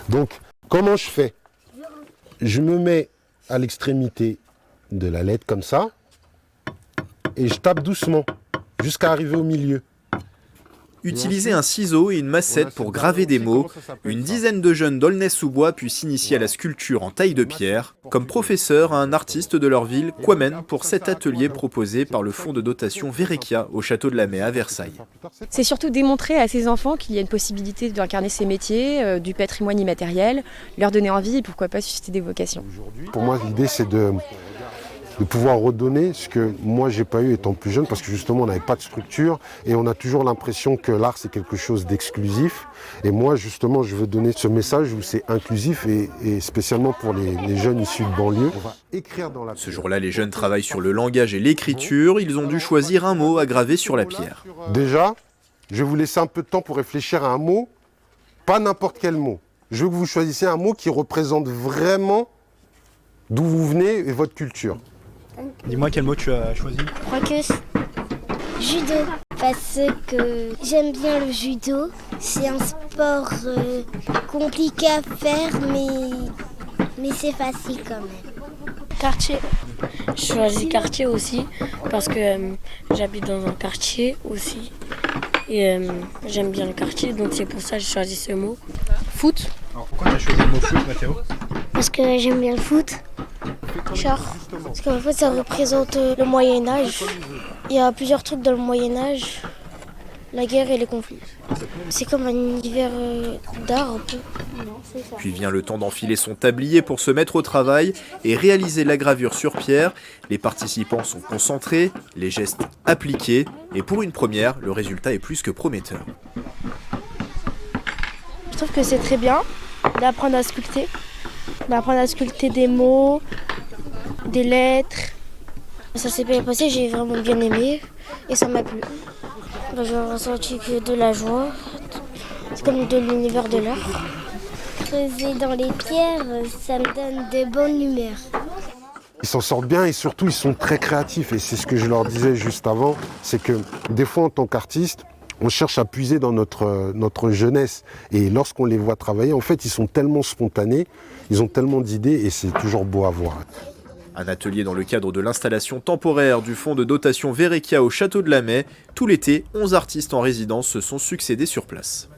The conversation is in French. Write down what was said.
Donc, comment je fais? Je me mets à l'extrémité de la lettre comme ça, et je tape doucement, jusqu'à arriver au milieu. Utiliser un ciseau et une massette pour graver des mots, une dizaine de jeunes d'Aulnay-sous-Bois puissent s'initier à la sculpture en taille de pierre, comme professeur à un artiste de leur ville, Quamen, pour cet atelier proposé par le fonds de dotation Verrecchia au château de la Mai à Versailles. C'est surtout démontrer à ces enfants qu'il y a une possibilité d'incarner ces métiers, du patrimoine immatériel, leur donner envie et pourquoi pas susciter des vocations. Pour moi, l'idée, c'est de pouvoir redonner ce que moi j'ai pas eu étant plus jeune, parce que justement on n'avait pas de structure et on a toujours l'impression que l'art c'est quelque chose d'exclusif, et moi justement je veux donner ce message où c'est inclusif et spécialement pour les jeunes issus de banlieue. On va écrire dans la pierre. Ce jour-là, les jeunes travaillent sur le langage et l'écriture, ils ont dû choisir un mot à graver sur la pierre. Déjà, je vais vous laisser un peu de temps pour réfléchir à un mot, pas n'importe quel mot. Je veux que vous choisissiez un mot qui représente vraiment d'où vous venez et votre culture. Dis-moi quel mot tu as choisi. Croqueuse. Judo. Parce que j'aime bien le judo. C'est un sport compliqué à faire, mais c'est facile quand même. Quartier. Je choisis quartier aussi parce que j'habite dans un quartier aussi. Et j'aime bien le quartier, donc c'est pour ça que j'ai choisi ce mot. Foot. Alors pourquoi tu as choisi le mot foot, Mathéo? Parce que j'aime bien le foot. Char. Parce qu'en fait, ça représente le Moyen-Âge. Il y a plusieurs trucs dans le Moyen-Âge. La guerre et les conflits. C'est comme un univers d'art un peu. Puis vient le temps d'enfiler son tablier pour se mettre au travail et réaliser la gravure sur pierre. Les participants sont concentrés, les gestes appliqués, et pour une première, le résultat est plus que prometteur. Je trouve que c'est très bien d'apprendre à sculpter. D'apprendre à sculpter des mots, des lettres. Ça s'est bien passé, j'ai vraiment bien aimé et ça m'a plu. J'ai ressenti que de la joie, c'est comme de l'univers de l'art. Creuser dans les pierres, ça me donne de bonne humeur. Ils s'en sortent bien et surtout ils sont très créatifs, et c'est ce que je leur disais juste avant, c'est que des fois en tant qu'artiste, on cherche à puiser dans notre jeunesse, et lorsqu'on les voit travailler, en fait ils sont tellement spontanés, ils ont tellement d'idées et c'est toujours beau à voir. Un atelier dans le cadre de l'installation temporaire du fonds de dotation Verrecchia au château de la Mai. Tout l'été, 11 artistes en résidence se sont succédés sur place.